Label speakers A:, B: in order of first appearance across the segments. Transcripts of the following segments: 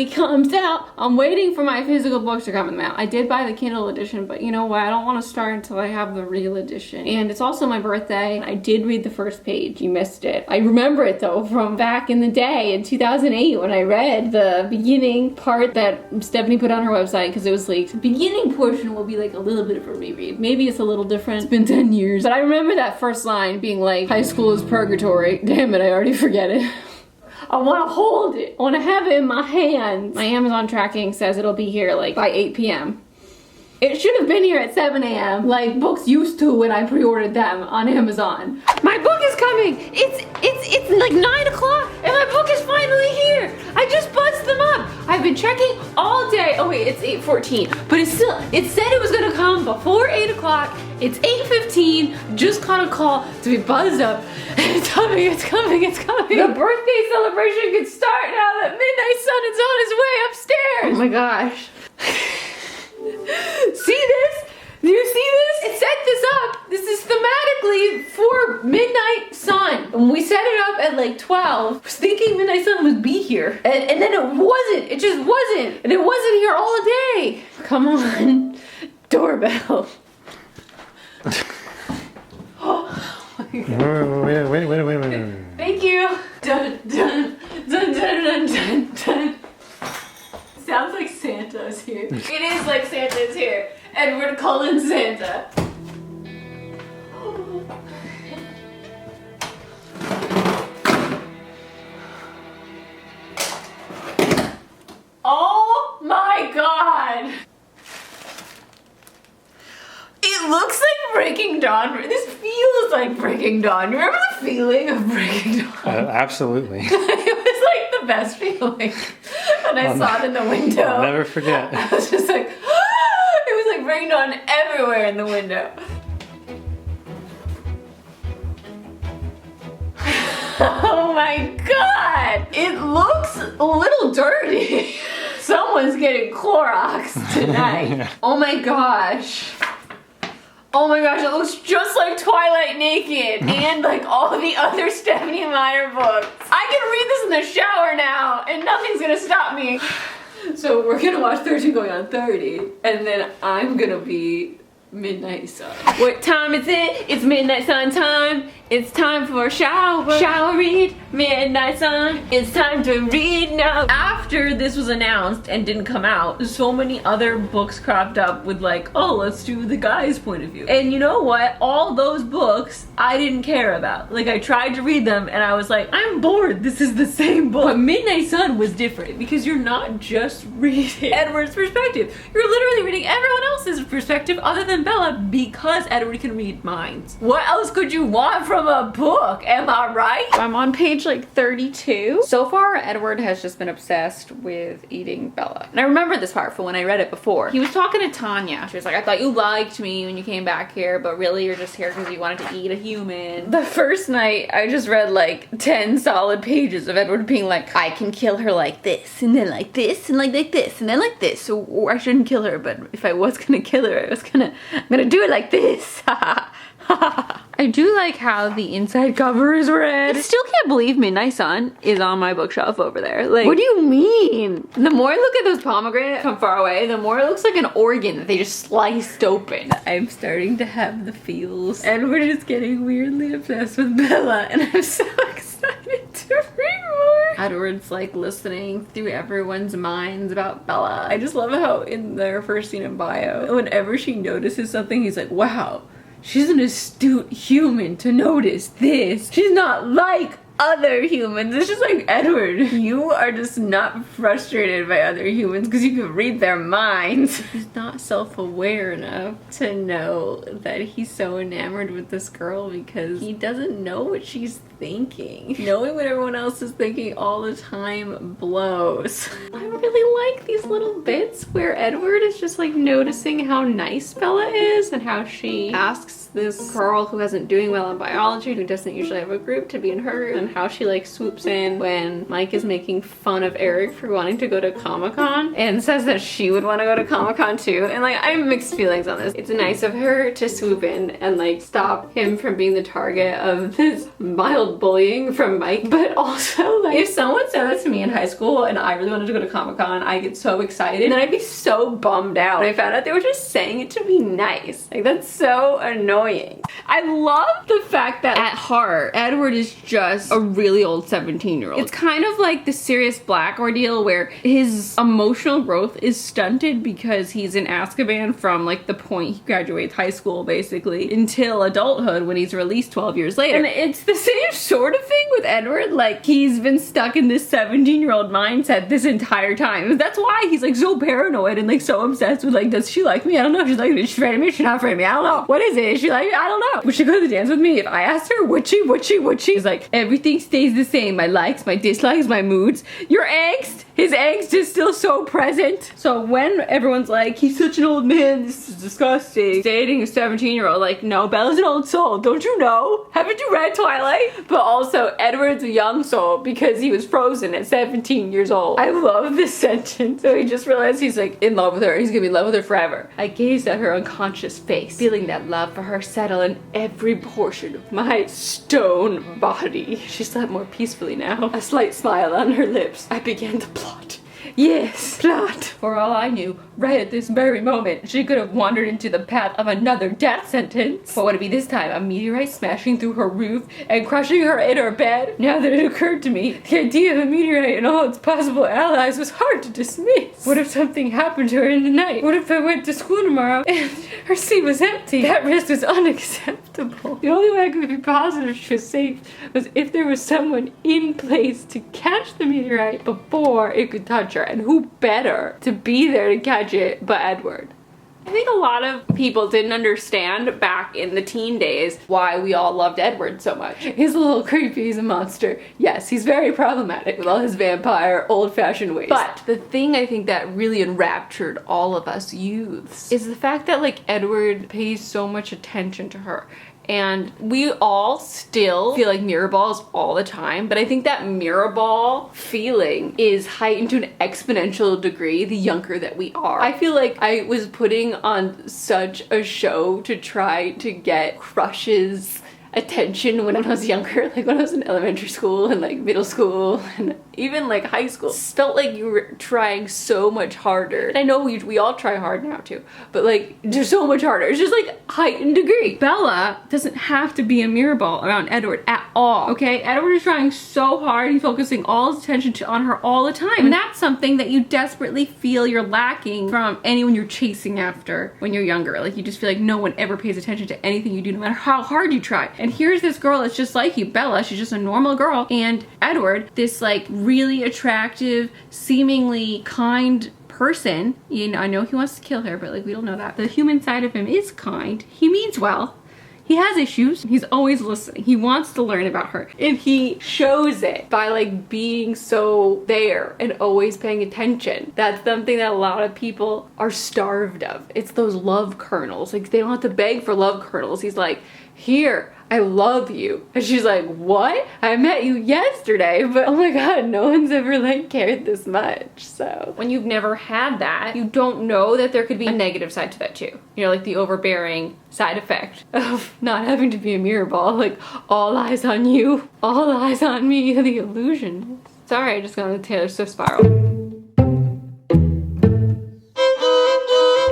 A: finally comes out. I'm waiting for my physical books to come in the mail. I did buy the Kindle edition, but you know what? I don't want to start until I have the real edition. And it's also my birthday. I did read the first page. You missed it. I remember it though from back in the day in 2008 when I read the beginning part that Stephanie put on her website because it was leaked. The beginning portion will be like a little bit of a reread. Maybe it's a little different. It's been 10 years. But I remember that first line being like, high school is purgatory. Damn it, I already forget it. I want to hold it. I want to have it in my hands. My Amazon tracking says it'll be here like by 8 p.m. It should have been here at 7 a.m. like books used to when I pre-ordered them on Amazon. My book is coming. It's like 9 o'clock and my book is finally here. I just buzzed them up. I've been checking all day. Oh wait, it's 8:14, but it said it was gonna come before 8 o'clock. It's 8:15. Just caught a call to be buzzed up. It's coming, it's coming, it's coming. The birthday celebration can start now that Midnight Sun is on his way upstairs. Oh my gosh. See this? Do you see this? It set this up. This is thematically for Midnight Sun. When we set it up at like 12, I was thinking Midnight Sun would be here. And then it wasn't. It just wasn't. And it wasn't here all day. Come on. Doorbell. Oh my God.
B: Wait.
A: Thank you. Dun, dun, dun, dun, dun, dun, dun. Sounds like Santa's here. It is like Santa's here. Edward Cullen Santa. Oh my God. It looks like Breaking Dawn. This feels like Breaking Dawn. You remember the feeling of Breaking Dawn?
B: Absolutely.
A: It was like the best feeling. And I saw it in the window.
B: I'll never forget.
A: I was just like, ah! It was like Breaking Dawn everywhere in the window. Oh my God. It looks a little dirty. Someone's getting Clorox tonight. Oh my gosh. Oh my gosh, it looks just like Twilight naked and like all the other Stephanie Meyer books. I can read this in the shower now and nothing's gonna stop me. So we're gonna watch 13 going on 30 and then I'm gonna be Midnight Sun. What time is it? It's Midnight Sun time. It's time for a shower. Shower read. Midnight Sun. It's time to read now. After this was announced and didn't come out, so many other books cropped up with like, oh, let's do the guy's point of view. And you know what? All those books I didn't care about. Like I tried to read them and I was like, I'm bored. This is the same book. But Midnight Sun was different because you're not just reading Edward's perspective. You're literally reading everyone else's perspective other than Bella because Edward can read minds. What else could you want from a book? Am I right? I'm on page like 32. So far, Edward has just been obsessed with eating Bella. And I remember this part from when I read it before. He was talking to Tanya. She was like, I thought you liked me when you came back here, but really you're just here because you wanted to eat a human. The first night, I just read like 10 solid pages of Edward being like, I can kill her like this, and then like this, and like this, and then like this. So I shouldn't kill her, but if I was gonna kill her, I'm gonna do it like this. I do like how the inside cover is red. I still can't believe Midnight Sun is on my bookshelf over there. Like, what do you mean? The more I look at those pomegranates from far away, the more it looks like an organ that they just sliced open. I'm starting to have the feels. And we're just getting weirdly obsessed with Bella, and I'm so excited to read more. Edward's like listening through everyone's minds about Bella. I just love how in their first scene in bio, whenever she notices something, he's like, wow. She's an astute human to notice this. She's not like other humans. It's just like, Edward, you are just not frustrated by other humans because you can read their minds. He's not self-aware enough to know that he's so enamored with this girl because he doesn't know what she's thinking. Knowing what everyone else is thinking all the time blows. I really like these little bits where Edward is just like noticing how nice Bella is and how she asks this girl who isn't doing well in biology, who doesn't usually have a group to be in her group, and how she like swoops in when Mike is making fun of Eric for wanting to go to Comic-Con and says that she would want to go to Comic-Con too. And like, I have mixed feelings on this. It's nice of her to swoop in and like stop him from being the target of this mild bullying from Mike, but also like, if someone said that to me in high school and I really wanted to go to Comic-Con, I get so excited and then I'd be so bummed out when I found out they were just saying it to be nice. Like, that's so annoying. I love the fact that at heart, Edward is just a really old 17-year-old. It's kind of like the Sirius Black ordeal where his emotional growth is stunted because he's in Azkaban from like the point he graduates high school basically until adulthood when he's released 12 years later. And it's the same sort of thing with Edward. Like, he's been stuck in this 17-year-old mindset this entire time. That's why he's like so paranoid and like so obsessed with like, does she like me? I don't know if she's like me. Is she afraid of me? She's not afraid of me. I don't know. What is it? Is she like me? I don't know. Would she go to the dance with me? If I asked her, would she? He's like, everything stays the same. My likes, my dislikes, my moods. Your angst, his angst is still so present. So when everyone's like, he's such an old man, this is disgusting, dating a 17-year-old, like, no, Bella's an old soul. Don't you know? Haven't you read Twilight? But also, Edward's a young soul because he was frozen at 17 years old. I love this sentence. So he just realized he's like in love with her. He's gonna be in love with her forever. I gazed at her unconscious face, feeling that love for her settle in every portion of my stone body. She slept more peacefully now, a slight smile on her lips. I began to plot. Yes, plot. For all I knew, right at this very moment, she could have wandered into the path of another death sentence. What would it be this time? A meteorite smashing through her roof and crushing her in her bed? Now that it occurred to me, the idea of a meteorite and all its possible allies was hard to dismiss. What if something happened to her in the night? What if I went to school tomorrow and her seat was empty? That risk was unacceptable. The only way I could be positive she was safe was if there was someone in place to catch the meteorite before it could touch her. And who better to be there to catch it but Edward? I think a lot of people didn't understand back in the teen days why we all loved Edward so much. He's a little creepy, he's a monster. Yes, he's very problematic with all his vampire, old-fashioned ways. But the thing I think that really enraptured all of us youths is the fact that like Edward pays so much attention to her. And we all still feel like mirror balls all the time, but I think that mirror ball feeling is heightened to an exponential degree the younger that we are. I feel like I was putting on such a show to try to get crushes attention when I was younger, like when I was in elementary school and like middle school and even like high school. It felt like you were trying so much harder. And I know we all try hard now too, but like just so much harder. It's just like heightened degree. Bella doesn't have to be a mirror ball around Edward at all, okay? Edward is trying so hard. He's focusing all his attention on her all the time. And that's something that you desperately feel you're lacking from anyone you're chasing after when you're younger. Like you just feel like no one ever pays attention to anything you do, no matter how hard you try. And here's this girl that's just like you, Bella. She's just a normal girl. And Edward, this like really attractive, seemingly kind person. You know, I know he wants to kill her, but like we don't know that. The human side of him is kind. He means well. He has issues. He's always listening. He wants to learn about her. And he shows it by like being so there and always paying attention. That's something that a lot of people are starved of. It's those love kernels. Like they don't have to beg for love kernels. He's like, here, I love you. And she's like, what? I met you yesterday, but oh my god, no one's ever like cared this much. So when you've never had that, you don't know that there could be a negative side to that too. You know, like the overbearing side effect of not having to be a mirror ball, like all eyes on you, all eyes on me, the illusion. Sorry, I just got on the Taylor Swift spiral.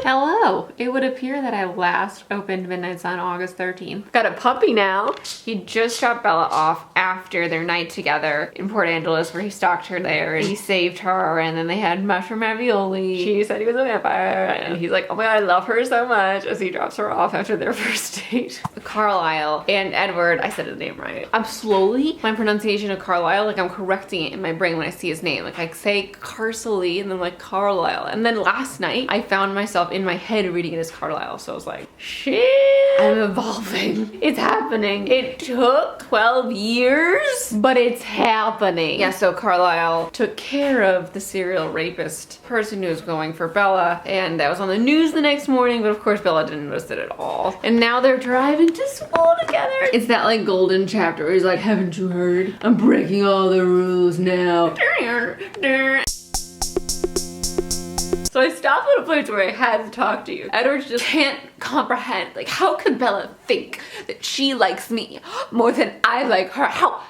A: Hello! It would appear that I last opened Midnight's on August 13th. Got a puppy now. He just dropped Bella off after their night together in Port Angeles where he stalked her there and he saved her and then they had mushroom ravioli. She said he was a vampire and he's like, oh my god, I love her so much as he drops her off after their first date. Carlisle and Edward, I said his name right. I'm slowly, my pronunciation of Carlisle, like I'm correcting it in my brain when I see his name. Like I say Carsley and then like Carlisle. And then last night I found myself in my head reading it as Carlisle, so I was like, shit. I'm evolving. It's happening. It took 12 years, but it's happening. Yeah, so Carlisle took care of the serial rapist person who was going for Bella, and that was on the news the next morning, but of course Bella didn't notice it at all. And now they're driving to school together. It's that like golden chapter where he's like, haven't you heard? I'm breaking all the rules now. So I stopped at a place where I had to talk to you. Edward just can't comprehend. Like, how could Bella think that she likes me more than I like her? How?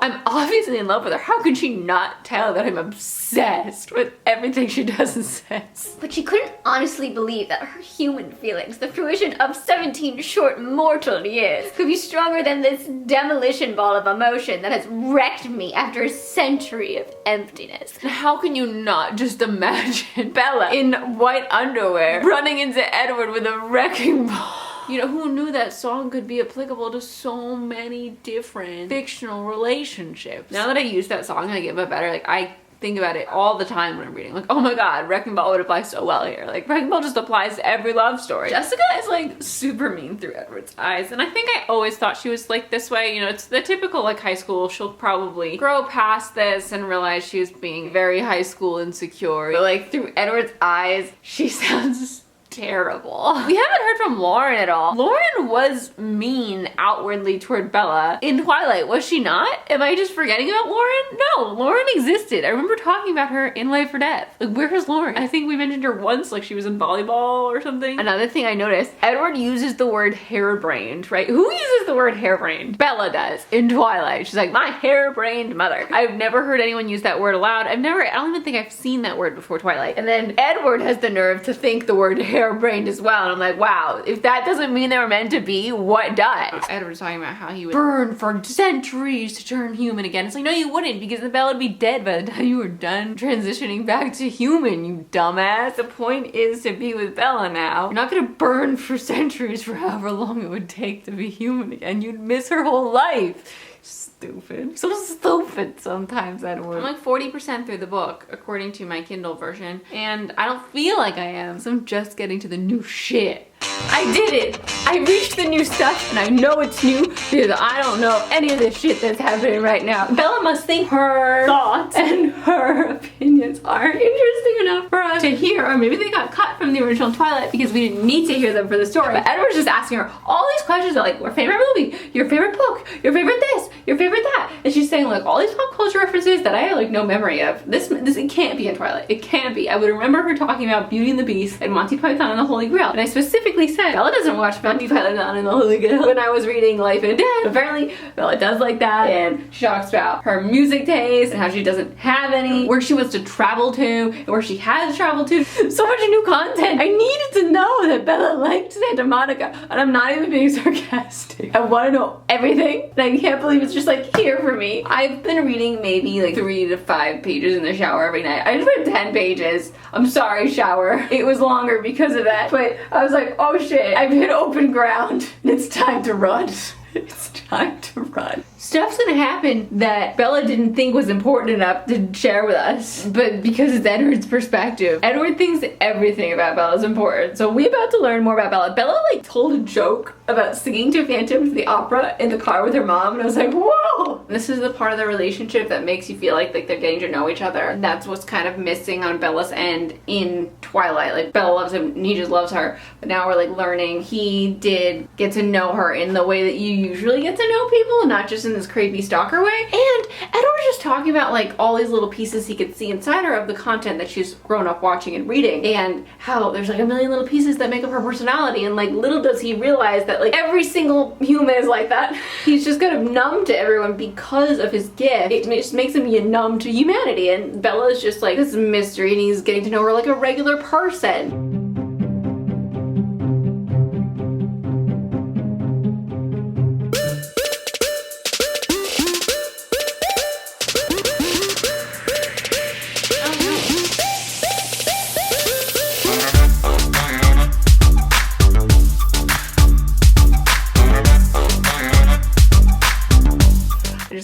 A: I'm obviously in love with her. How could she not tell that I'm obsessed with everything she does and says?
B: But she couldn't honestly believe that her human feelings, the fruition of 17 short mortal years, could be stronger than this demolition ball of emotion that has wrecked me after a century of emptiness.
A: And how can you not just imagine Bella in white underwear running into Edward with a wrecking ball? You know, who knew that song could be applicable to so many different fictional relationships? Now that I use that song and I get a better, like, I think about it all the time when I'm reading. Like, oh my god, Wrecking Ball would apply so well here. Like, Wrecking Ball just applies to every love story. Jessica is like super mean through Edward's eyes, and I think I always thought she was like this way. You know, it's the typical like high school. She'll probably grow past this and realize she was being very high school insecure. But like through Edward's eyes, she sounds terrible. We haven't heard from Lauren at all. Lauren was mean outwardly toward Bella in Twilight, was she not? Am I just forgetting about Lauren? No, Lauren existed. I remember talking about her in Life or Death. Like, where is Lauren? I think we mentioned her once, like she was in volleyball or something. Another thing I noticed, Edward uses the word harebrained, right? Who uses the word harebrained? Bella does in Twilight. She's like, my harebrained mother. I've never heard anyone use that word aloud. I don't even think I've seen that word before Twilight. And then Edward has the nerve to think the word harebrained as well, and I'm like, wow, if that doesn't mean they were meant to be, what does? Edward's talking about how he would burn for centuries to turn human again. It's like, no, you wouldn't, because the Bella would be dead by the time you were done transitioning back to human, you dumbass. The point is to be with Bella now. You're not gonna burn for centuries for however long it would take to be human again. You'd miss her whole life. Stupid. So stupid sometimes, Edward. I'm like 40% through the book, according to my Kindle version, and I don't feel like I am, so I'm just getting to the new shit. I did it! I reached the new stuff, and I know it's new because I don't know any of this shit that's happening right now. Bella must think her thoughts and her opinions aren't interesting enough for us to hear, or maybe they got cut from the original Twilight because we didn't need to hear them for the story. But Edward's just asking her all these questions about like, your favorite movie, your favorite book, your favorite this, your favorite that, and she's saying like all these pop culture references that I have like no memory of. This it can't be in Twilight. It can't be. I would remember her talking about Beauty and the Beast and Monty Python and the Holy Grail, and I specifically said Bella doesn't watch Monty Python and the Holy Grail when I was reading Life and Death. Apparently Bella does like that, and she talks about her music taste and how she doesn't have any, where she wants to travel to, and where she has traveled to. So much new content. I needed to know that Bella liked Santa Monica, and I'm not even being sarcastic. I want to know everything, and I can't believe it's just like here for me. I've been reading maybe like 3 to 5 pages in the shower every night. I just read 10 pages. I'm sorry, shower. It was longer because of that, but I was like, oh shit, I've hit open ground. It's time to run. It's time to run. Stuff's gonna happen that Bella didn't think was important enough to share with us, but because it's Edward's perspective, Edward thinks everything about Bella is important. So we're about to learn more about Bella. Bella like told a joke about singing to Phantom to the opera in the car with her mom, and I was like, whoa! This is the part of the relationship that makes you feel like they're getting to know each other. And that's what's kind of missing on Bella's end in Twilight. Like, Bella loves him and he just loves her, but now we're like learning he did get to know her in the way that you usually get to know people, not just in this creepy stalker way. And Edward's just talking about like all these little pieces he could see inside her of the content that she's grown up watching and reading, and how there's like a million little pieces that make up her personality, and like little does he realize that like every single human is like that. He's just kind of numb to everyone because of his gift. It just makes him numb to humanity, and Bella is just like this mystery, and he's getting to know her like a regular person.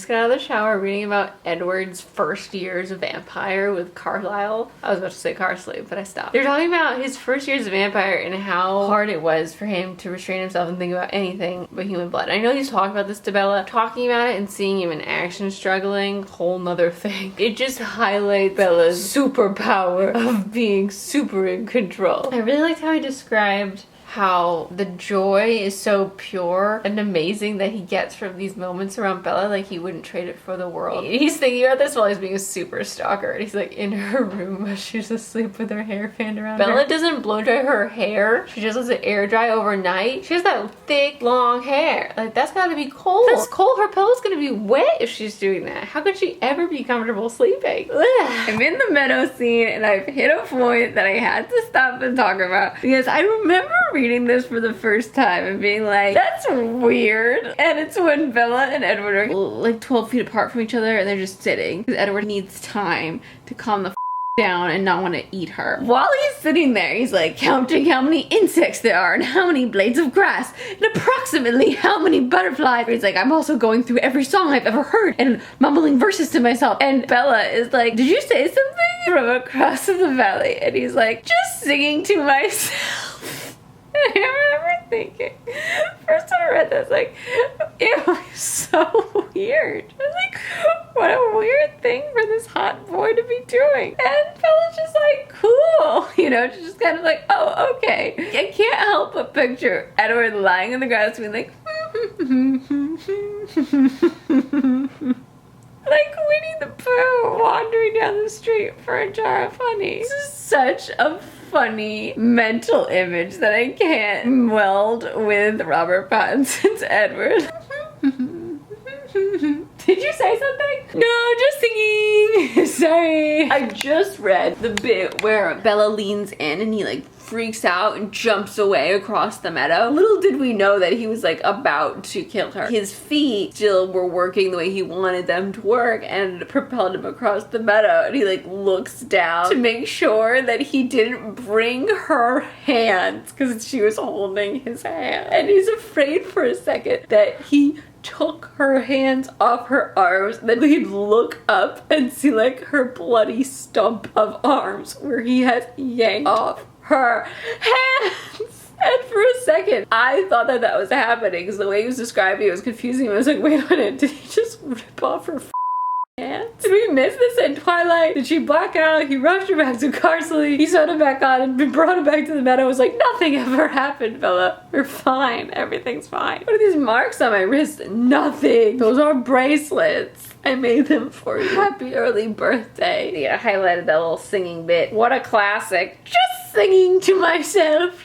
A: got out of the shower reading about Edward's first year as a vampire with Carlisle. I was about to say Carsley, but I stopped. They're talking about his first year as a vampire and how hard it was for him to restrain himself and think about anything but human blood. I know he's talking about this to Bella. Talking about it and seeing him in action struggling, whole nother thing. It just highlights Bella's superpower of being super in control. I really liked how he described how the joy is so pure and amazing that he gets from these moments around Bella, like he wouldn't trade it for the world. He's thinking about this while he's being a super stalker, and he's like in her room while she's asleep with her hair fanned around Bella her. Doesn't blow dry her hair. She just lets it air dry overnight. She has that thick, long hair. Like, that's gotta be cold. That's cold. Her pillow's gonna be wet if she's doing that. How could she ever be comfortable sleeping? Ugh. I'm in the meadow scene, and I've hit a point that I had to stop and talk about because I remember reading this for the first time and being like, that's weird. And it's when Bella and Edward are like 12 feet apart from each other and they're just sitting because Edward needs time to calm the down and not want to eat her. While he's sitting there, he's like counting how many insects there are and how many blades of grass and approximately how many butterflies. He's like, I'm also going through every song I've ever heard and mumbling verses to myself. And Bella is like, did you say something from across the valley? And he's like, just singing to myself. I remember thinking, first time I read this, like, it was so weird. I was like, what a weird thing for this hot boy to be doing. And Bella's just like, cool, you know, just kind of like, oh, okay. I can't help but picture Edward lying in the grass being like, like Winnie the Pooh wandering down the street for a jar of honey. This is such a funny mental image that I can't meld with Robert Pattinson's Edward. Did you say something? No, just singing. Sorry. I just read the bit where Bella leans in and he like freaks out and jumps away across the meadow. Little did we know that he was like about to kill her. His feet still were working the way he wanted them to work and propelled him across the meadow, and he like looks down to make sure that he didn't bring her hands because she was holding his hand, and he's afraid for a second that he took her hands off her arms, then he'd look up and see like her bloody stump of arms where he had yanked off her hands. And for a second, I thought that that was happening because the way he was describing it was confusing. I was like, wait a minute, did he just rip off her hands? Did we miss this in Twilight? Did she black out? He rushed her back to Carsley. He sewed her back on and brought her back to the meadow. I was like, nothing ever happened, Bella. We're fine. Everything's fine. What are these marks on my wrist? Nothing. Those are bracelets. I made them for you. Happy early birthday. Yeah, I highlighted that little singing bit. What a classic. Just singing to myself.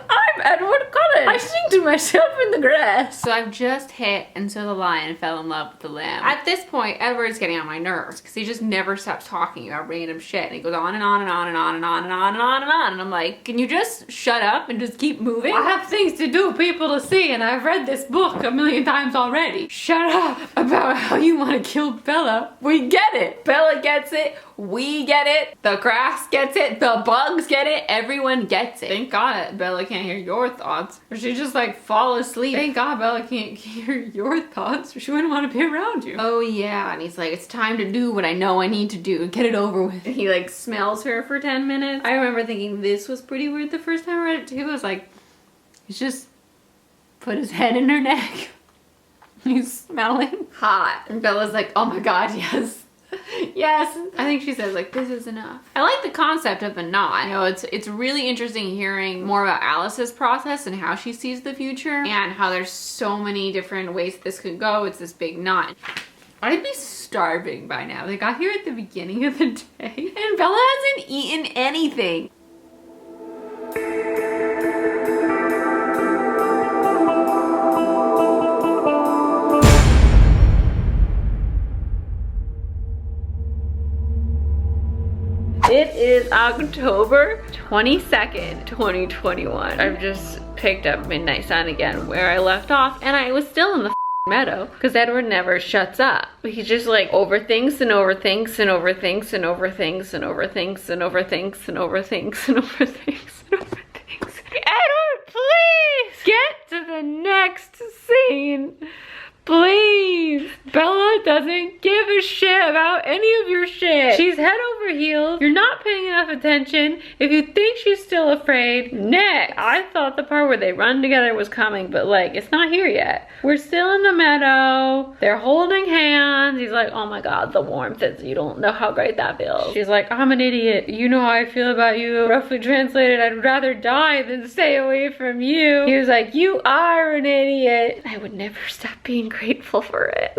A: I'm Edward Cullen. I sing to myself in the grass. So I've just hit and so the lion fell in love with the lamb. At this point, Edward's getting on my nerves because he just never stops talking about random shit. And he goes on and on and on and on and on and on and on and on. And I'm like, can you just shut up and just keep moving? I have things to do, people to see, and I've read this book a million times already. Shut up about how you want to kill Bella. We get it. Bella gets it. We get it. The grass gets it. The bugs get it. Everyone gets it. Thank God Bella can't hear your thoughts. Or she just like fall asleep. Thank God Bella can't hear your thoughts or she wouldn't want to be around you. Oh yeah, and he's like, it's time to do what I know I need to do. Get it over with. And he like smells her for 10 minutes. I remember thinking this was pretty weird the first time I read it too. I was like, he's just put his head in her neck. He's smelling hot. And Bella's like, oh my God, yes. Yes, I think she says like, this is enough. I like the concept of the knot. You know, it's really interesting hearing more about Alice's process and how she sees the future and how there's so many different ways this could go. It's this big knot. I'd be starving by now. They got here at the beginning of the day and Bella hasn't eaten anything. It is October 22nd, 2021. I've just picked up Midnight Sun again where I left off and I was still in the meadow because Edward never shuts up. He just like overthinks and overthinks and overthinks and overthinks and overthinks and overthinks and overthinks and overthinks and overthinks. Edward, please get to the next scene. Please. doesn't give a shit about any of your shit. She's head over heels. You're not paying enough attention. If you think she's still afraid, next. I thought the part where they run together was coming, but like, it's not here yet. We're still in the meadow. They're holding hands. He's like, oh my God, the warmth is, you don't know how great that feels. She's like, I'm an idiot. You know how I feel about you. Roughly translated, I'd rather die than stay away from you. He was like, you are an idiot. I would never stop being grateful for it.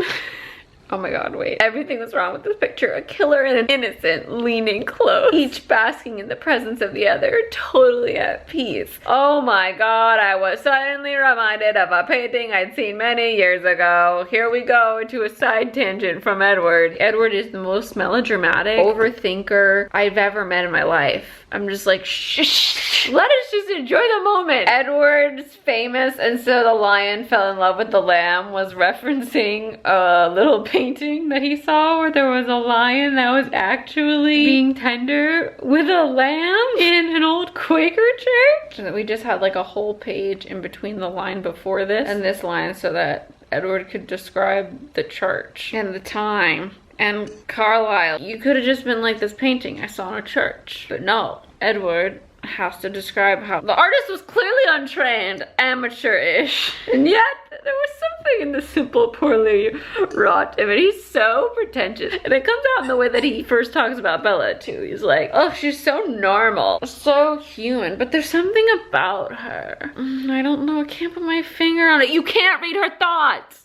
A: Oh my God, wait. Everything was wrong with this picture. A killer and an innocent leaning close, each basking in the presence of the other, totally at peace. Oh my God, I was suddenly reminded of a painting I'd seen many years ago. Here we go into a side tangent from Edward. Edward is the most melodramatic overthinker I've ever met in my life. I'm just like, shh, let us just enjoy the moment. Edward's famous "and so the lion fell in love with the lamb" was referencing a little painting that he saw where there was a lion that was actually being tender with a lamb in an old Quaker church. And we just had like a whole page in between the line before this and this line so that Edward could describe the church and the time. And Carlisle, you could have just been like, this painting I saw in a church. But no, Edward has to describe how the artist was clearly untrained, amateurish, and yet there was something in the simple, poorly wrought. I mean, he's so pretentious, and it comes out in the way that he first talks about Bella too. He's like, oh, she's so normal, so human, but there's something about her. I don't know, I can't put my finger on it. You can't read her thoughts.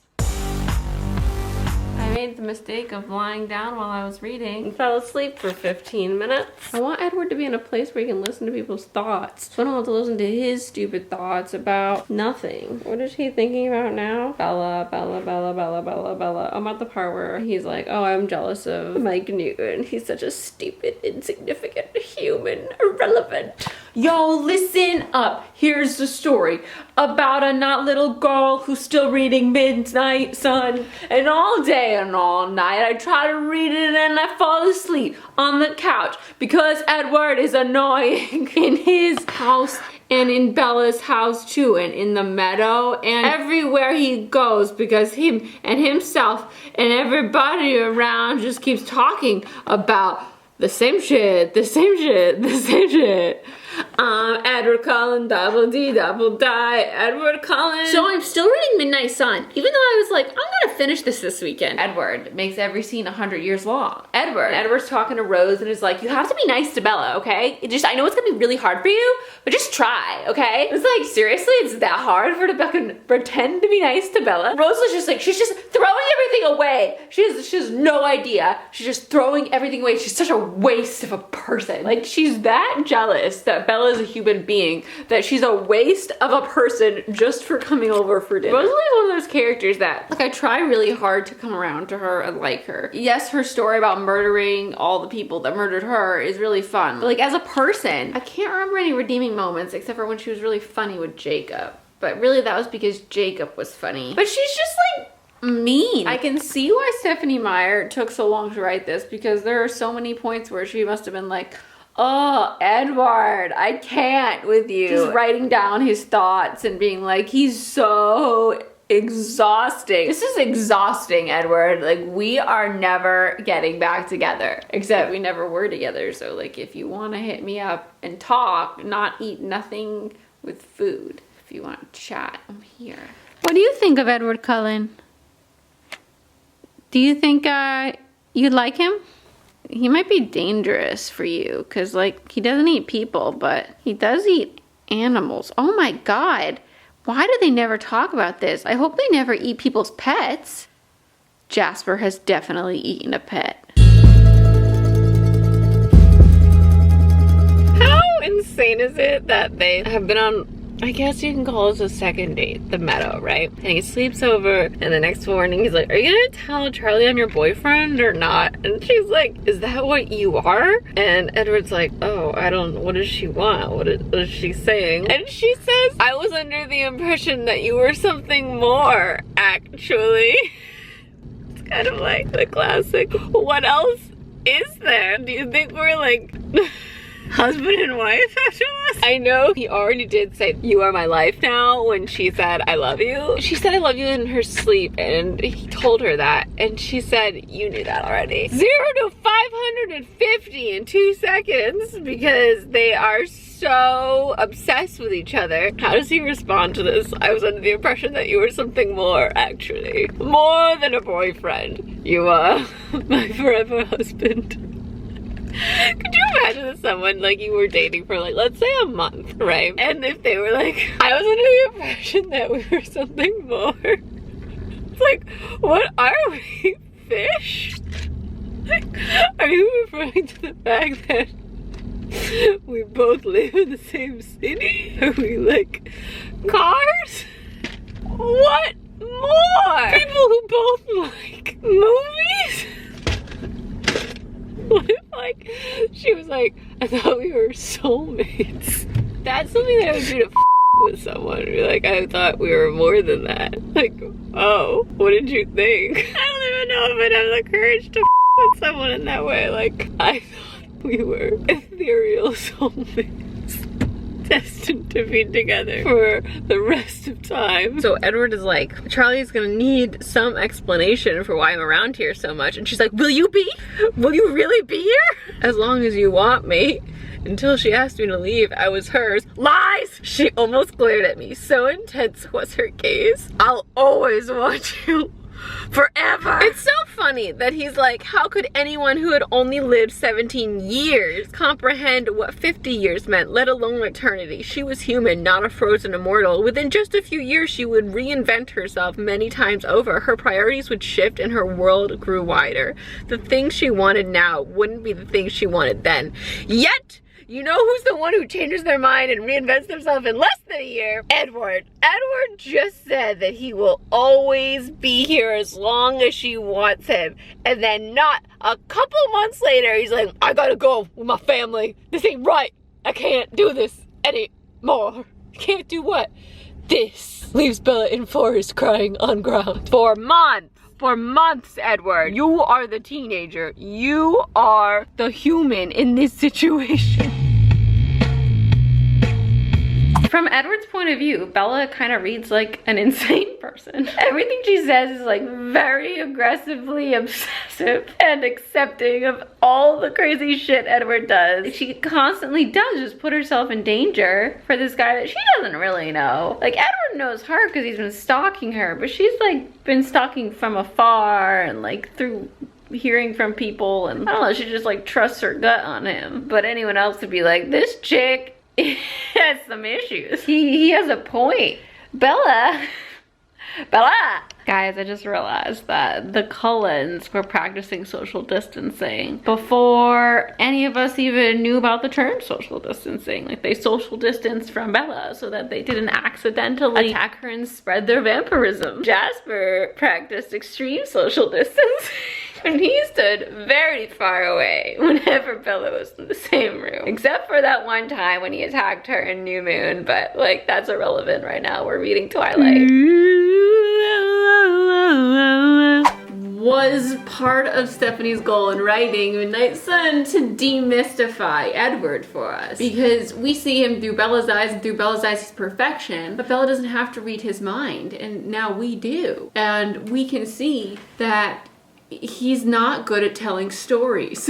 A: I made the mistake of lying down while I was reading and fell asleep for 15 minutes. I want Edward to be in a place where he can listen to people's thoughts. So I don't have to listen to his stupid thoughts about nothing. What is he thinking about now? Bella, Bella, Bella, Bella, Bella, Bella. I'm at the part where he's like, oh, I'm jealous of Mike Newton. He's such a stupid, insignificant, human, irrelevant. Yo, listen up. Here's the story about a not little girl who's still reading Midnight Sun, and all day and all night I try to read it and I fall asleep on the couch because Edward is annoying in his house and in Bella's house too, and in the meadow and everywhere he goes, because him and himself and everybody around just keeps talking about the same shit, the same shit, the same shit. Edward Cullen, double D, double die, Edward Cullen. So I'm still reading Midnight Sun, even though I was like, I'm gonna finish this weekend. Edward makes every scene 100 years long. Edward's talking to Rose and is like, you have to be nice to Bella, okay? I know it's gonna be really hard for you, but just try, okay? It's like, seriously, it's that hard for her to fucking pretend to be nice to Bella? Rose was just like, she's just throwing everything away. She has no idea. She's just throwing everything away. She's such a waste of a person. Like, she's that jealous that Bella is a human being that she's a waste of a person just for coming over for dinner. Rosalie's one of those characters that, like, I try really hard to come around to her and like her. Yes, her story about murdering all the people that murdered her is really fun, but like, as a person, I can't remember any redeeming moments except for when she was really funny with Jacob. But really that was because Jacob was funny. But she's just like mean. I can see why Stephanie Meyer took so long to write this, because there are so many points where she must have been like, oh, Edward, I can't with you. Just writing down his thoughts and being like, he's so exhausting. This is exhausting, Edward. Like, we are never getting back together. Except we never were together. So, like, if you want to hit me up and talk, not eat nothing with food. If you want to chat, I'm here. What do you think of Edward Cullen? Do you think you'd like him? He might be dangerous for you because, like, he doesn't eat people, but he does eat animals. Oh my God. Why do they never talk about this? I hope they never eat people's pets. Jasper has definitely eaten a pet. How insane is it that they have been on, I guess you can call this a second date, the meadow, right? And he sleeps over, and the next morning he's like, are you gonna tell Charlie I'm your boyfriend or not? And she's like, is that what you are? And Edward's like, oh, I don't, what does she want? What is she saying? And she says, I was under the impression that you were something more, actually. It's kind of like the classic, what else is there? Do you think we're like husband and wife after this? I know he already did say, "You are my life now," when she said, "I love you." She said, "I love you" in her sleep, and he told her that, and she said, "You knew that already." 0 to 550 in 2 seconds because they are so obsessed with each other. How does he respond to this? I was under the impression that you were something more, actually. More than a boyfriend. You are my forever husband. Could you imagine if someone like you were dating for like, let's say a month, right? And if they were like, I was under the impression that we were something more. It's like, what are we? Fish? Like, are you referring to the fact that we both live in the same city? Are we like cars? What more? People who both like movies? What if like she was like, I thought we were soulmates? That's something that I would do to with someone. Be like, I thought we were more than that. Like, oh, what did you think? I don't even know if I'd have the courage to with someone in that way. Like, I thought we were ethereal soulmates destined to be together for the rest of time. So Edward is like, Charlie's gonna need some explanation for why I'm around here so much. And she's like, will you be? Will you really be here? As long as you want me. Until she asked me to leave, I was hers. Lies! She almost glared at me. So intense was her gaze. I'll always want you. Forever. It's so funny that he's like, how could anyone who had only lived 17 years comprehend what 50 years meant, let alone eternity? She was human, not a frozen immortal. Within just a few years, she would reinvent herself many times over. Her priorities would shift and her world grew wider. The things she wanted now wouldn't be the things she wanted then. Yet, you know who's the one who changes their mind and reinvents themselves in less than a year? Edward. Edward just said that he will always be here as long as she wants him. And then not a couple months later, he's like, I gotta go with my family. This ain't right. I can't do this anymore. Can't do what? This. Leaves Bella in forest crying on ground. For months. For months, Edward. You are the teenager. You are the human in this situation. From Edward's point of view, Bella kind of reads like an insane person. Everything she says is like very aggressively obsessive and accepting of all the crazy shit Edward does. She constantly does just put herself in danger for this guy that she doesn't really know. Like, Edward knows her because he's been stalking her, but she's like been stalking from afar and like through hearing from people, and I don't know, she just like trusts her gut on him. But anyone else would be like, this chick has some issues. He has a point. Bella. Guys, I just realized that the Cullens were practicing social distancing before any of us even knew about the term social distancing. Like, they social distanced from Bella so that they didn't accidentally attack her and spread their vampirism. Jasper practiced extreme social distance. And he stood very far away whenever Bella was in the same room. Except for that one time when he attacked her in New Moon, but like, that's irrelevant right now. We're reading Twilight. Was part of Stephanie's goal in writing Midnight Sun to demystify Edward for us. Because we see him through Bella's eyes, and through Bella's eyes he's perfection, but Bella doesn't have to read his mind, and now we do. And we can see that he's not good at telling stories.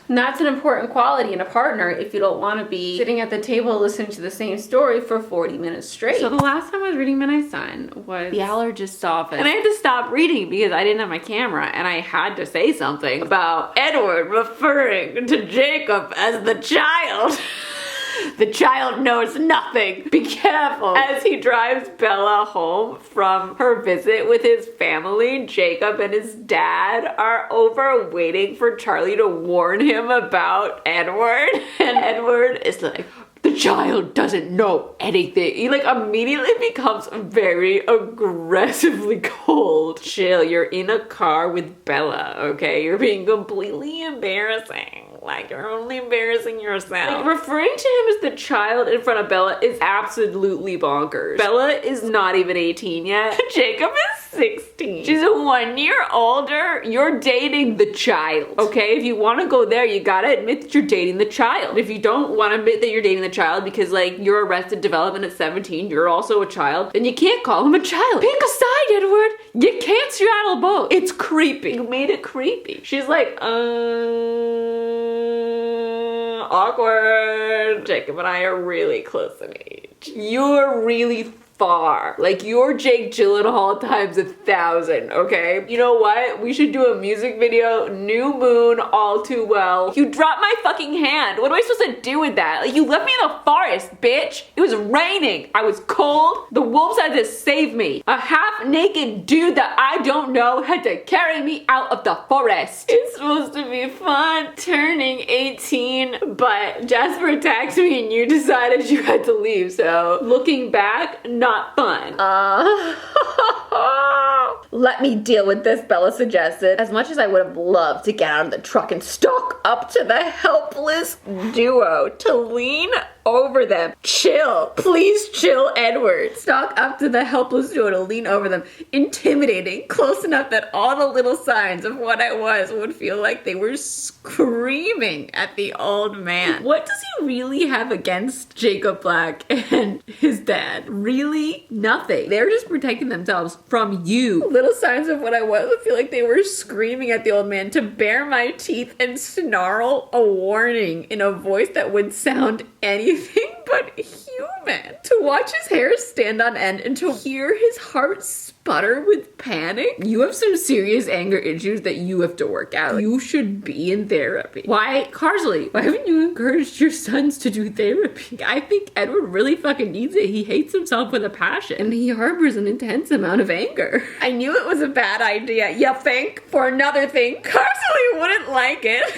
A: And that's an important quality in a partner if you don't want to be sitting at the table listening to the same story for 40 minutes straight. So the last time I was reading Midnight Sun was the allergist's office. And I had to stop reading because I didn't have my camera, and I had to say something about Edward referring to Jacob as the child. The child knows nothing. Be careful. As he drives Bella home from her visit with his family, Jacob and his dad are over waiting for Charlie to warn him about Edward. And Edward is like, the child doesn't know anything. He like immediately becomes very aggressively cold. Chill, you're in a car with Bella, okay? You're being completely embarrassing.
C: like you're only embarrassing yourself. Like, referring to him as the child in front of Bella is absolutely bonkers. Bella is not even 18 yet. Jacob is 16. She's 1 year older. You're dating the child. Okay, if you want to go there, you gotta admit that you're dating the child. If you don't want to admit that you're dating the child because like you're arrested development at 17, you're also a child, then you can't call him a child. Pick a side, Edward. You can't straddle both. It's creepy. You made it creepy. She's like, awkward. Jacob and I are really close in age. You're really far. Like, you're Jake Gyllenhaal times 1,000, okay? You know what? We should do a music video, New Moon, All Too Well. You dropped my fucking hand. What am I supposed to do with that? Like, you left me in the forest, bitch. It was raining. I was cold. The wolves had to save me. A half-naked dude that I don't know had to carry me out of the forest. It's supposed to be fun turning 18, but Jasper attacked me and you decided you had to leave, so looking back, not fun.
A: Let me deal with this, Bella suggested. As much as I would have loved to get out of the truck and stalk up to the helpless duo to lean over them. Chill. Please chill, Edward. Stalk up to the helpless duo to lean over them. Intimidating. Close enough that all the little signs of what I was would feel like they were screaming at the old man. What does he really have against Jacob Black and his dad? Really? Nothing. They're just protecting themselves from you. Little signs of what I was would feel like they were screaming at the old man to bare my teeth and snarl a warning in a voice that would sound anything but human. To watch his hair stand on end and to hear his heart sputter with panic. You have some serious anger issues that you have to work out. You should be in therapy. Why, Carsley, why haven't you encouraged your sons to do therapy? I think Edward really fucking needs it. He hates himself with a passion and he harbors an intense amount of anger. I knew it was a bad idea. You think? For another thing, Carsley wouldn't like it.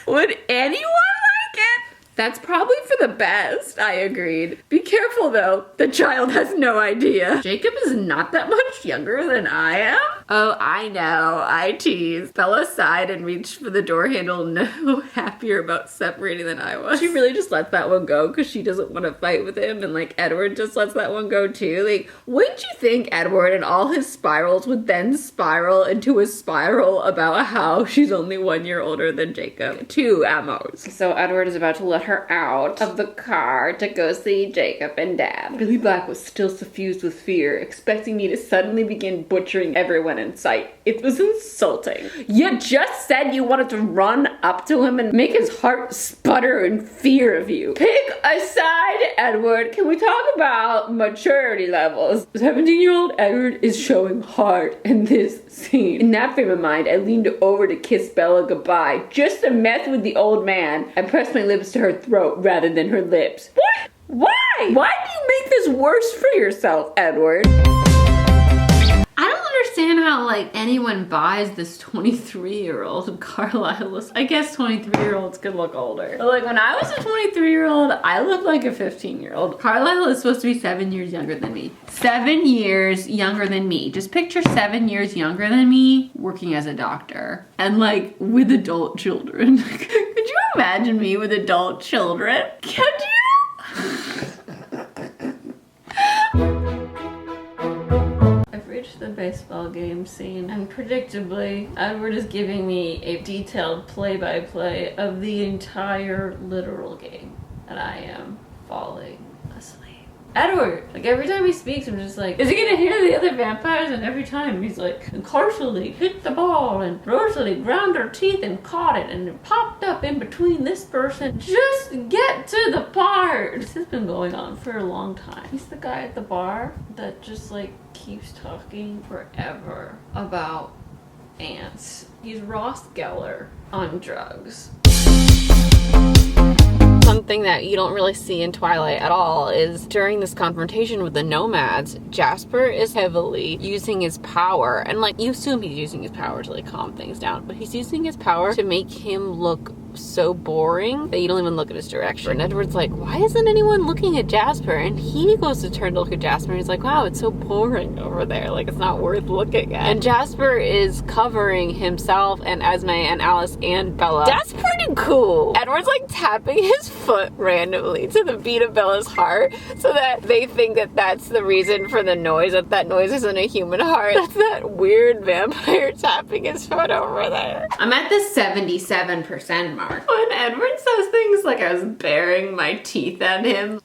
A: Would anyone like it? That's probably for the best, I agreed. Be careful though, the child has no idea. Jacob is not that much younger than I am. Oh, I know, I teased. Bella sighed and reached for the door handle, no happier about separating than I was. She really just lets that one go because she doesn't want to fight with him, and like Edward just lets that one go too. Like, wouldn't you think Edward and all his spirals would then spiral into a spiral about how she's only 1 year older than Jacob? 2 at most. So Edward is about to let her out of the car to go see Jacob and Dad. Billy Black was still suffused with fear, expecting me to suddenly begin butchering everyone in sight. It was insulting. You just said you wanted to run up to him and make his heart sputter in fear of you. Pick a side, Edward. Can we talk about maturity levels? 17-year-old Edward is showing heart in this scene. In that frame of mind, I leaned over to kiss Bella goodbye, just to mess with the old man. I pressed my lips to her throat rather than her lips. What? Why? Why do you make this worse for yourself, Edward? I don't understand how, like, anyone buys this 23-year-old Carlisle. I guess 23-year-olds could look older. But, like, when I was a 23-year-old, I looked like a 15-year-old. Carlisle is supposed to be 7 years younger than me. 7 years younger than me. Just picture 7 years younger than me working as a doctor. And, like, with adult children. Could you imagine me with adult children? Could you? The baseball game scene, and predictably Edward is giving me a detailed play-by-play of the entire literal game, and I am falling asleep. Edward, like every time he speaks, I'm just like, is he gonna hear the other vampires? And every time he's like, and Carsley hit the ball, and Rosalie ground her teeth and caught it, and it popped up in between this person. Just get to the part. This has been going on for a long time. He's the guy at the bar that just like keeps talking forever about ants. He's Ross Geller on drugs. Something that you don't really see in Twilight at all is during this confrontation with the nomads, Jasper is heavily using his power, and like you assume he's using his power to like calm things down, but he's using his power to make him look
C: so boring that you don't even look at his direction. And Edward's like, why isn't anyone looking at Jasper? And he goes to turn to look at Jasper and he's like, wow, it's so boring over there. Like, it's not worth looking at. And Jasper is covering himself and Esme and Alice and Bella. That's pretty cool. Edward's like tapping his foot randomly to the beat of Bella's heart so that they think that that's the reason for the noise, that noise isn't a human heart. That's that weird vampire tapping his foot over there.
A: I'm at the 77% mark. When Edward says things like I was baring my teeth at him,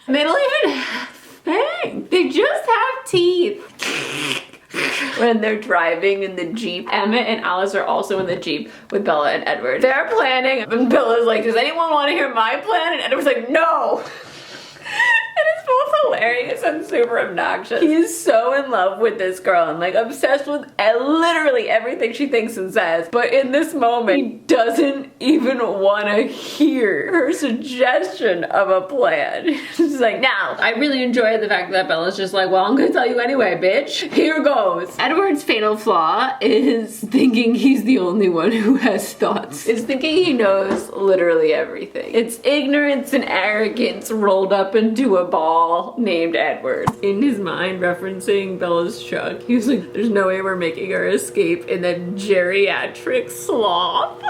A: they don't even have fangs. They just have teeth. When they're driving in the Jeep, Emmett and Alice are also in the Jeep with Bella and Edward. They're planning, and Bella's like, does anyone want to hear my plan? And Edward's like, no! And it's both hilarious and super obnoxious. He is so in love with this girl and like obsessed with literally everything she thinks and says. But in this moment, he doesn't even want to hear her suggestion of a plan. He's like, now, I really enjoy the fact that Bella's just like, well, I'm gonna tell you anyway, bitch. Here goes. Edward's fatal flaw is thinking he's the only one who has thoughts. Is thinking he knows literally everything. It's ignorance and arrogance rolled up into a ball named Edward. In his mind, referencing Bella's truck, he was like, there's no way we're making her escape in that geriatric sloth.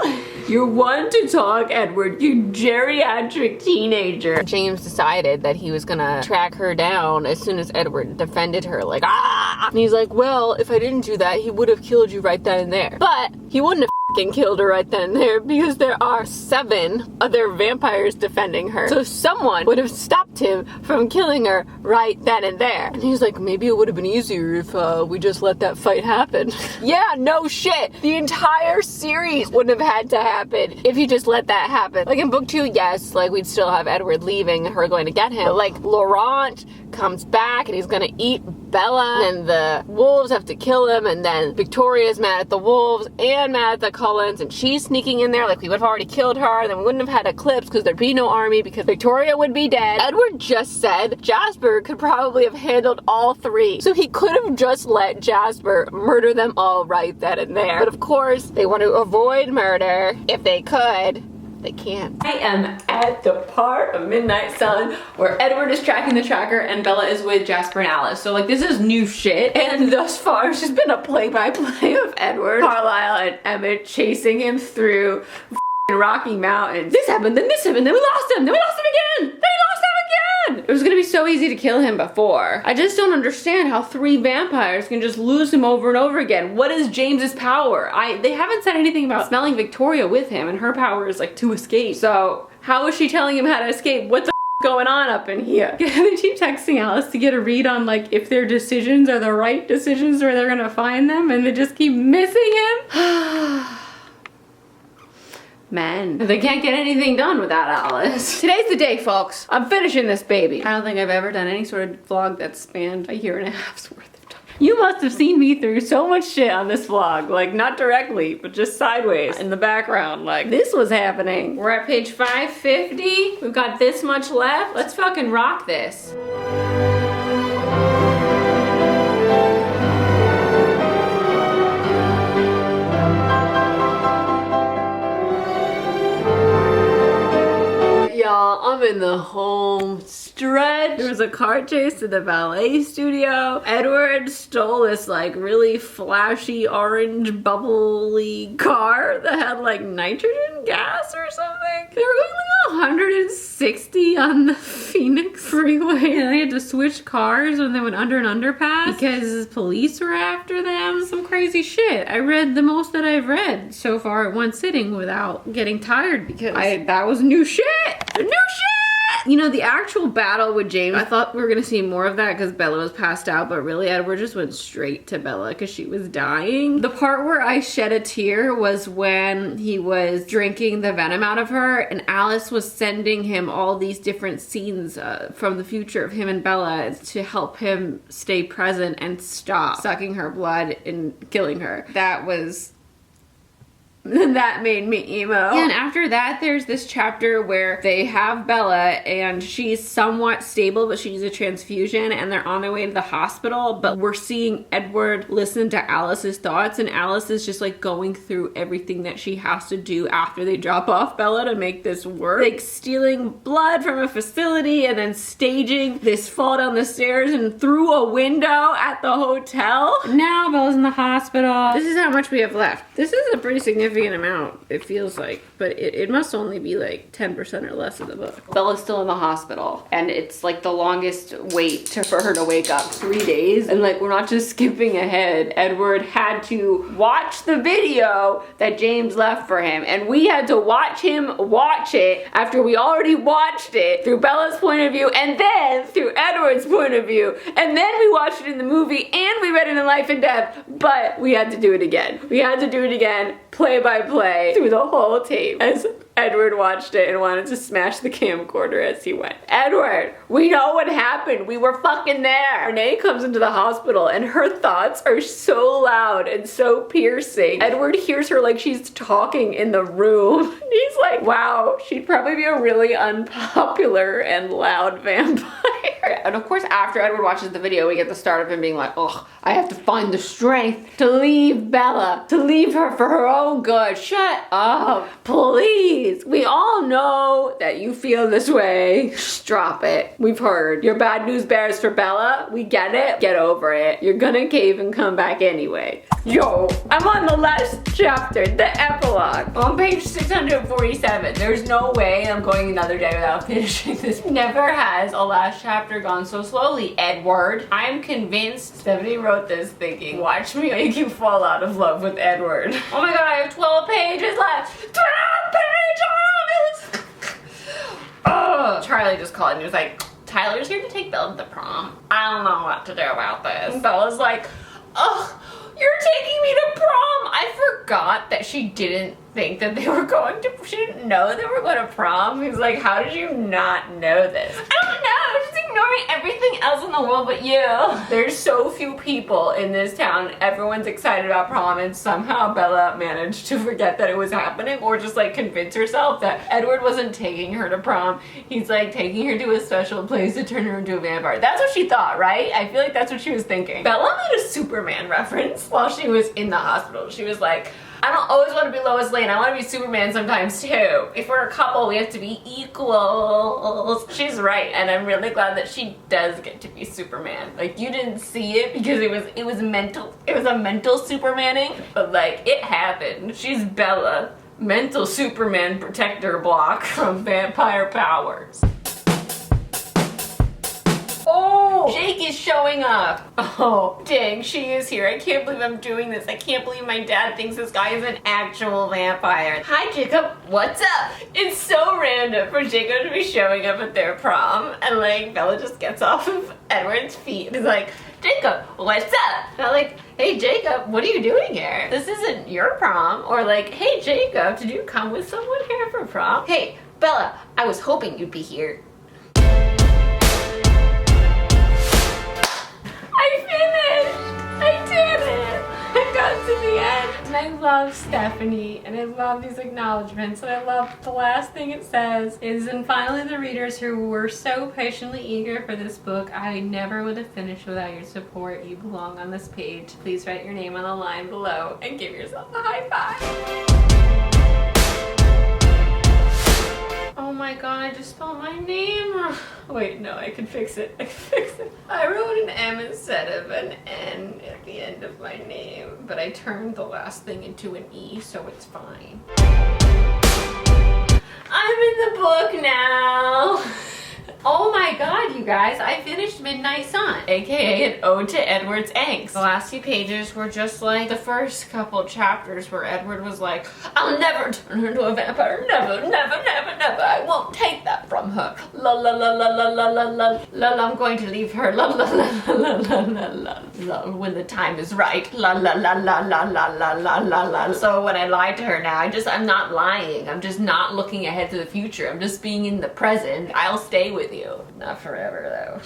A: You're one to talk, Edward, you geriatric teenager. James decided that he was gonna track her down as soon as Edward defended her, like, ah! And he's like, well, if I didn't do that, he would have killed you right then and there. But he wouldn't have killed her right then and there because there are 7 other vampires defending her. So someone would have stopped him from killing her right then and there. And he's like, maybe it would have been easier if we just let that fight happen. Yeah, no shit. The entire series wouldn't have had to happen if you just let that happen. Like in book 2, yes, like we'd still have Edward leaving and her going to get him. But like Laurent comes back and he's gonna eat Bella and the wolves have to kill him, and then Victoria's mad at the wolves and mad at the Cullens and she's sneaking in there like we would have already killed her, then we wouldn't have had Eclipse because there'd be no army because Victoria would be dead. Edward just said Jasper could probably have handled all 3, so he could have just let Jasper murder them all right then and there. But of course they want to avoid murder if they could. They can't. I am at the part of Midnight Sun where Edward is tracking the tracker and Bella is with Jasper and Alice. So like this is new shit. And thus far it's just been a play-by-play of Edward, Carlisle, and Emmett chasing him through Rocky Mountains. This happened, then this happened, then we lost him, then we lost him again, then we lost him again! It was gonna be so easy to kill him before. I just don't understand how 3 vampires can just lose him over and over again. What is James's power? They haven't said anything about smelling Victoria with him, and her power is like to escape. So how is she telling him how to escape? What the going on up in here? They keep texting Alice to get a read on like if their decisions are the right decisions where they're gonna find them, and they just keep missing him. Men. They can't get anything done without Alice. Today's the day, folks. I'm finishing this baby. I don't think I've ever done any sort of vlog that spanned a year and a half's worth of time. You must have seen me through so much shit on this vlog. Like, not directly, but just sideways in the background. Like, this was happening. We're at page 550. We've got this much left. Let's fucking rock this. Y'all, I'm in the home stretch. There was a car chase to the ballet studio. Edward stole this like really flashy orange bubbly car that had like nitrogen gas or something. They were going like 160 on the Phoenix freeway, and they had to switch cars when they went under an underpass because police were after them. Some crazy shit. I read the most that I've read so far at one sitting without getting tired because that was new shit. New shit! You know, the actual battle with James, I thought we were gonna see more of that because Bella was passed out, but really Edward just went straight to Bella because she was dying. The part where I shed a tear was when he was drinking the venom out of her and Alice was sending him all these different scenes from the future of him and Bella to help him stay present and stop sucking her blood and killing her. That was That made me emo.
C: And after that, there's this chapter where they have Bella and she's somewhat stable, but she needs a transfusion and they're on their way to the hospital. But we're seeing Edward listen to Alice's thoughts, and Alice is just like going through everything that she has to do after they drop off Bella to make this work. Like stealing blood from a facility and then staging this fall down the stairs and through a window at the hotel. Now Bella's in the hospital. This is how much we have left. This is a pretty significant amount, it feels like, but it must only be like 10% or less of the book.
A: Bella's still in the hospital, and it's like the longest wait for her to wake up, 3 days. And like, we're not just skipping ahead. Edward had to watch the video that James left for him, and we had to watch him watch it after we already watched it through Bella's point of view, and then through Edward's point of view, and then we watched it in the movie, and we read it in Life and Death, but we had to do it again. We had to do it again, play by play, through the whole tape, as Edward watched it and wanted to smash the camcorder as he went. Edward, we know what happened. We were fucking there. Renee comes into the hospital and her thoughts are so loud and so piercing. Edward hears her like she's talking in the room. He's like, wow, she'd probably be a really unpopular and loud vampire. And of course, after Edward watches the video, we get the start of him being like, oh, I have to find the strength to leave Bella, to leave her for her own good. Shut up, please. We all know that you feel this way. Just drop it. We've heard. Your bad news bears for Bella. We get it. Get over it. You're gonna cave and come back anyway. Yo, I'm on the last chapter, the epilogue. On page 647. There's no way I'm going another day without finishing this. Never has a last chapter gone so slowly, Edward. I'm convinced Stephanie wrote this thinking, watch me make you fall out of love with Edward. Oh my god, I have 12 pages left. 12 pages! Oh, Charlie just called and he was like, Tyler's here to take Bella to the prom. I don't know what to do about this. And Bella's like, oh, you're taking me to prom. I forgot that she didn't think that they were going to, she didn't know they were going to prom. He was like, how did you not know this? I don't know, just ignoring everything else in the world but you. There's so few people in this town. Everyone's excited about prom, and somehow Bella managed to forget that it was happening, or just like convince herself that Edward wasn't taking her to prom. He's like taking her to a special place to turn her into a vampire. That's what she thought, right? I feel like that's what she was thinking. Bella made a Superman reference while she was in the hospital. She was like, I don't always want to be Lois Lane. I want to be Superman sometimes too. If we're a couple, we have to be equals. She's right, and I'm really glad that she does get to be Superman. Like, you didn't see it because it was mental. It was a mental Supermaning, but like, it happened. She's Bella, mental Superman protector block from vampire powers. Oh, Jake is showing up. Oh, dang, she is here. I can't believe I'm doing this. I can't believe my dad thinks this guy is an actual vampire. Hi, Jacob. What's up? It's so random for Jacob to be showing up at their prom, and like, Bella just gets off of Edward's feet and is like, Jacob, what's up? And I'm like, hey, Jacob, what are you doing here? This isn't your prom. Or like, hey, Jacob, did you come with someone here for prom? Hey, Bella, I was hoping you'd be here. To the end. And I love Stephanie, and I love these acknowledgments, and I love the last thing it says is, and finally the readers who were so patiently eager for this book, I never would have finished without your support. You belong on this page. Please write your name on the line below and give yourself a high five. Oh my god, I just spelled my name wrong. Wait, no, I can fix it. I can fix it. I wrote an M instead of an N at the end of my name, but I turned the last thing into an E, so it's fine. I'm in the book now. Oh my god, you guys, I finished Midnight Sun, aka an ode to Edward's angst. The last few pages were just like the first couple chapters where Edward was like, I'll never turn her into a vampire, never, never, never, never, I won't take that from her. La la la la la la la la la, I'm going to leave her, la la la la la la la la, when the time is right, la la la la la la la la la la. So when I lied to her now, I'm not lying, I'm just not looking ahead to the future, I'm just being in the present. I'll stay with you. Not forever though.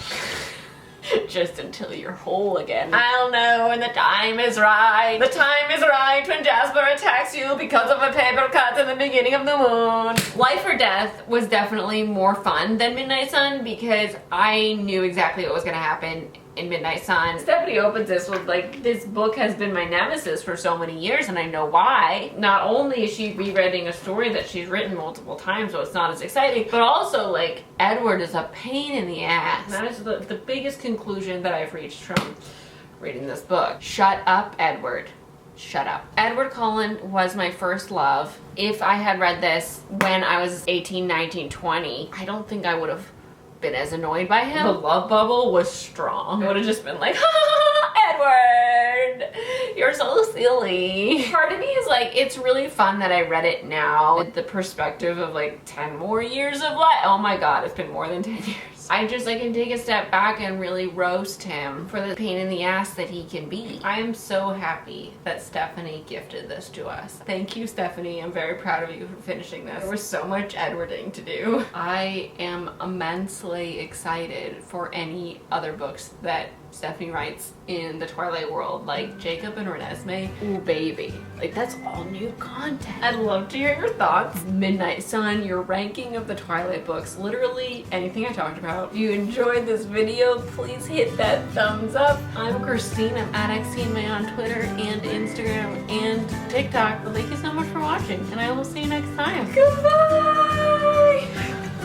A: Just until you're whole again. I'll know when the time is right. The time is right when Jasper attacks you because of a paper cut in the beginning of the moon. Life or Death was definitely more fun than Midnight Sun because I knew exactly what was gonna happen in Midnight Sun. Stephanie opens this with like, this book has been my nemesis for so many years and I know why. Not only is she rereading a story that she's written multiple times so it's not as exciting, but also like Edward is a pain in the ass. That is the biggest conclusion that I've reached from reading this book. Shut up, Edward. Shut up. Edward Cullen was my first love. If I had read this when I was 18, 19, 20, I don't think I would have been as annoyed by him. The love bubble was strong. I would have just been like, Edward, you're so silly. Part of me is like, it's really fun that I read it now with the perspective of like 10 more years of life. Oh my god, it's been more than 10 years. I can take a step back and really roast him for the pain in the ass that he can be. I am so happy that Stephanie gifted this to us. Thank you, Stephanie. I'm very proud of you for finishing this. There was so much Edwarding to do. I am immensely excited for any other books that Stephanie writes in the Twilight world, like Jacob and Renesmee. Ooh, baby. Like, that's all new content. I'd love to hear your thoughts. Midnight Sun, your ranking of the Twilight books, literally anything I talked about. If you enjoyed this video, please hit that thumbs up. I'm Christine. I'm at XTMA on Twitter and Instagram and TikTok. But thank you so much for watching, and I will see you next time. Goodbye!